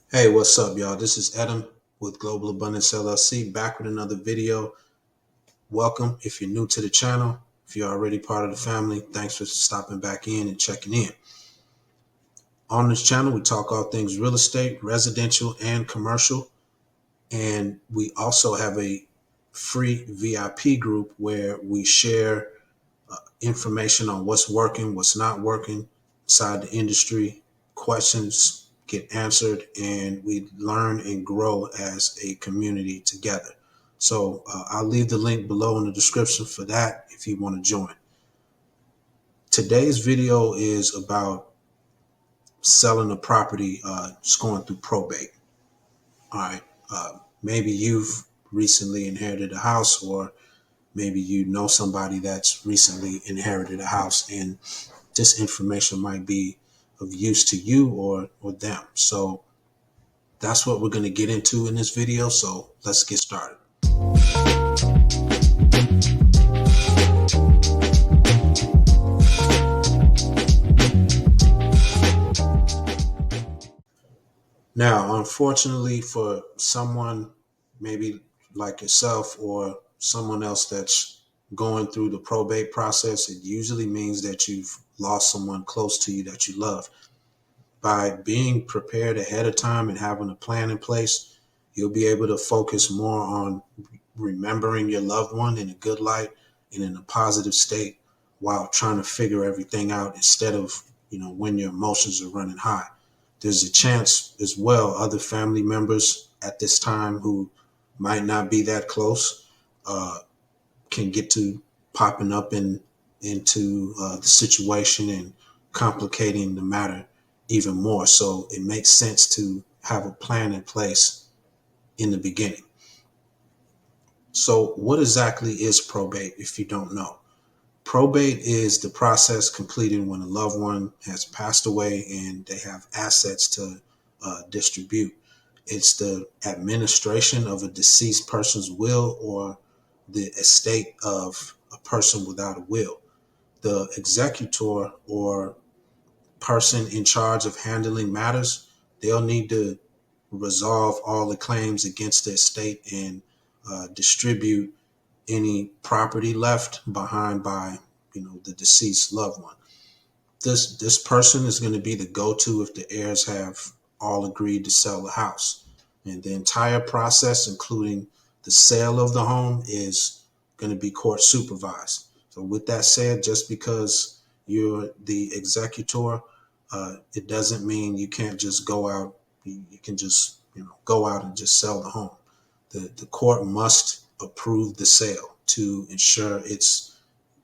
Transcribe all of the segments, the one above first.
Hey, what's up, y'all? This is Edem with Global Abundance LLC, back with another video. Welcome. If you're new to the channel, if you're already part of the family, thanks for stopping back in and checking in. On this channel, we talk all things real estate, residential, and commercial. And we also have a free VIP group where we share information on what's working, what's not working inside the industry. Questions get answered, and we learn and grow as a community together. So I'll leave the link below in the description for that if you want to join. Today's video is about selling a property, just going through probate. All right. Maybe you've recently inherited a house, or maybe you know somebody that's recently inherited a house, and this information might be of use to you or them. So that's what we're going to get into in this video. So let's get started. Now, unfortunately for someone maybe like yourself or someone else that's going through the probate process, it usually means that you've lost someone close to you that you love. By being prepared ahead of time and having a plan in place, you'll be able to focus more on remembering your loved one in a good light and in a positive state while trying to figure everything out instead of, when your emotions are running high. There's a chance as well other family members at this time who might not be that close can get to popping up into the situation and complicating the matter even more. So it makes sense to have a plan in place in the beginning. So what exactly is probate if you don't know? Probate is the process completed when a loved one has passed away and they have assets to distribute. It's the administration of a deceased person's will or the estate of a person without a will. The executor or person in charge of handling matters, they'll need to resolve all the claims against the estate and distribute any property left behind by the deceased loved one. This person is going to be the go-to if the heirs have all agreed to sell the house, and the entire process, including the sale of the home, is going to be court supervised. So with that said, just because you're the executor, it doesn't mean you can't just go out. You can just go out and just sell the home. The court must approve the sale to ensure it's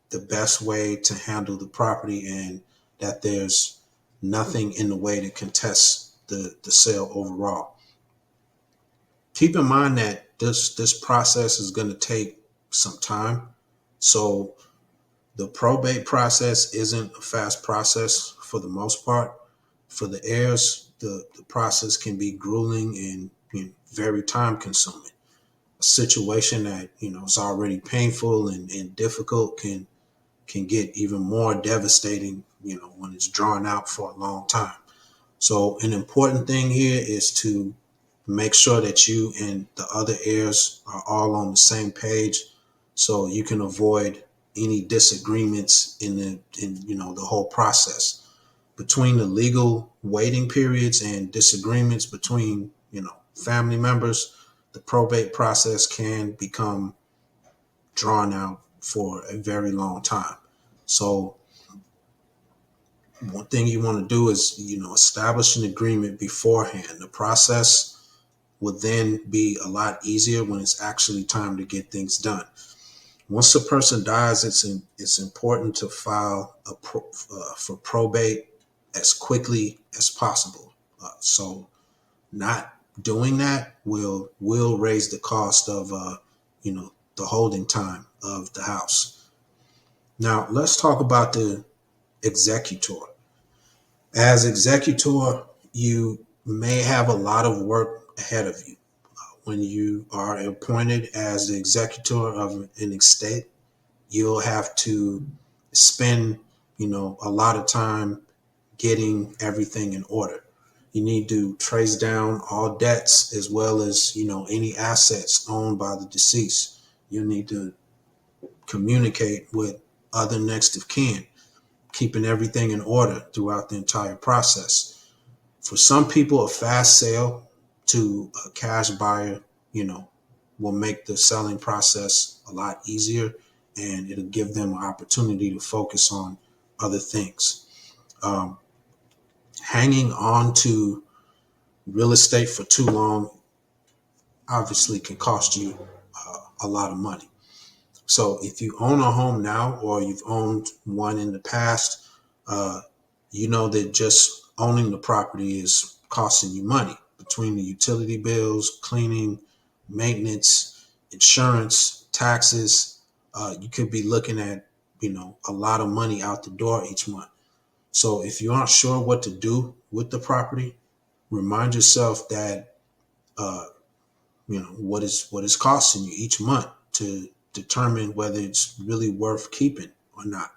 the best way to handle the property and that there's nothing in the way to contest the sale overall. Keep in mind that this process is going to take some time. So the probate process isn't a fast process for the most part. For the heirs, the process can be grueling and very time consuming. A situation that is already painful and difficult can get even more devastating when it's drawn out for a long time. So an important thing here is to make sure that you and the other heirs are all on the same page, so you can avoid any disagreements in the whole process. Between the legal waiting periods and disagreements between family members, the probate process can become drawn out for a very long time. So one thing you want to do is establish an agreement beforehand. The process will then be a lot easier when it's actually time to get things done. Once a person dies, it's important to file for probate as quickly as possible. So not doing that will raise the cost of the holding time of the house. Now let's talk about the executor. As executor, you may have a lot of work ahead of you. When you are appointed as the executor of an estate, you'll have to spend a lot of time getting everything in order. You need to trace down all debts as well as, any assets owned by the deceased. You need to communicate with other next of kin, keeping everything in order throughout the entire process. For some people, a fast sale to a cash buyer, will make the selling process a lot easier, and it'll give them an opportunity to focus on other things. Um, Hanging on to real estate for too long obviously can cost you a lot of money. So if you own a home now or you've owned one in the past, uh, you know that just owning the property is costing you money between the utility bills, cleaning, maintenance, insurance, taxes. You could be looking at, a lot of money out the door each month. So if you aren't sure what to do with the property, remind yourself that uh, what is costing you each month to determine whether it's really worth keeping or not.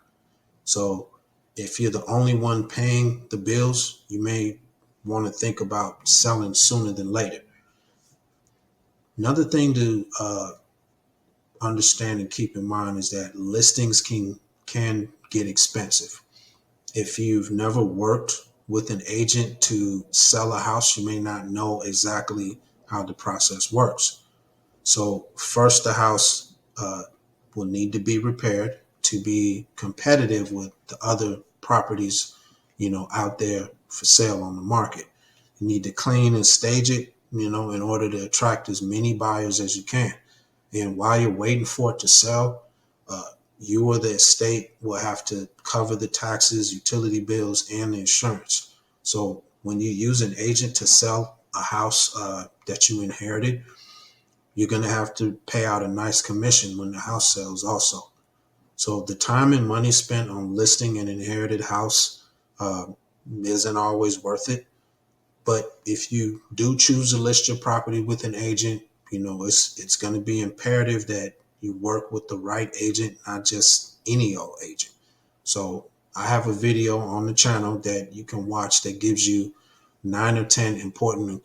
So if you're the only one paying the bills, you may want to think about selling sooner than later. Another thing to understand and keep in mind is that listings can get expensive. If you've never worked with an agent to sell a house, you may not know exactly how the process works. So first, the house will need to be repaired to be competitive with the other properties, out there for sale on the market. You need to clean and stage it, in order to attract as many buyers as you can. And while you're waiting for it to sell, uh, you or the estate will have to cover the taxes, utility bills, and the insurance. So when you use an agent to sell a house that you inherited, you're going to have to pay out a nice commission when the house sells also. So the time and money spent on listing an inherited house uh, isn't always worth it. But if you do choose to list your property with an agent, it's going to be imperative that you work with the right agent, not just any old agent. So I have a video on the channel that you can watch that gives you 9 or 10 important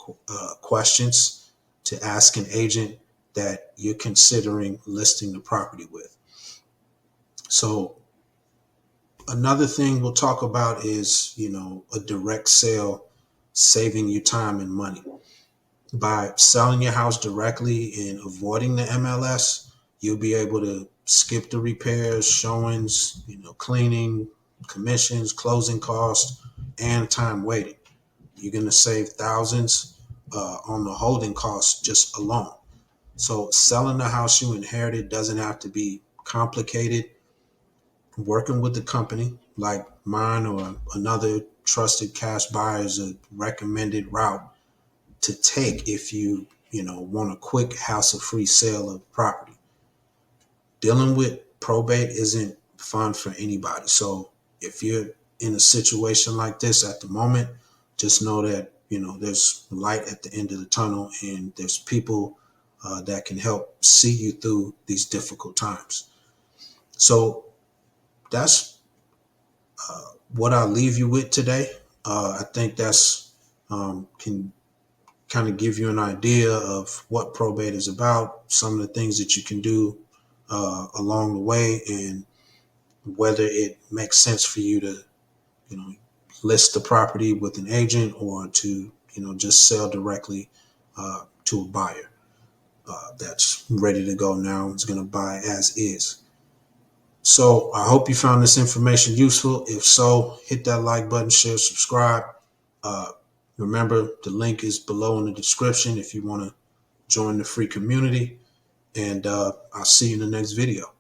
questions to ask an agent that you're considering listing the property with. So another thing we'll talk about is, a direct sale saving you time and money. By selling your house directly and avoiding the MLS, you'll be able to skip the repairs, showings, cleaning, commissions, closing costs, and time waiting. You're going to save thousands on the holding costs just alone. So selling the house you inherited doesn't have to be complicated. Working with the company like mine or another trusted cash buyer is a recommended route to take if you want a quick hassle-free sale of property. Dealing with probate isn't fun for anybody. So if you're in a situation like this at the moment, just know that there's light at the end of the tunnel, and there's people that can help see you through these difficult times. So that's what I'll leave you with today. I think that's can kind of give you an idea of what probate is about, some of the things that you can do along the way, and whether it makes sense for you to, list the property with an agent or to, just sell directly to a buyer that's ready to go now. It's going to buy as is. So I hope you found this information useful. If so, hit that like button, share, subscribe. Uh, Remember, the link is below in the description if you want to join the free community. And I'll see you in the next video.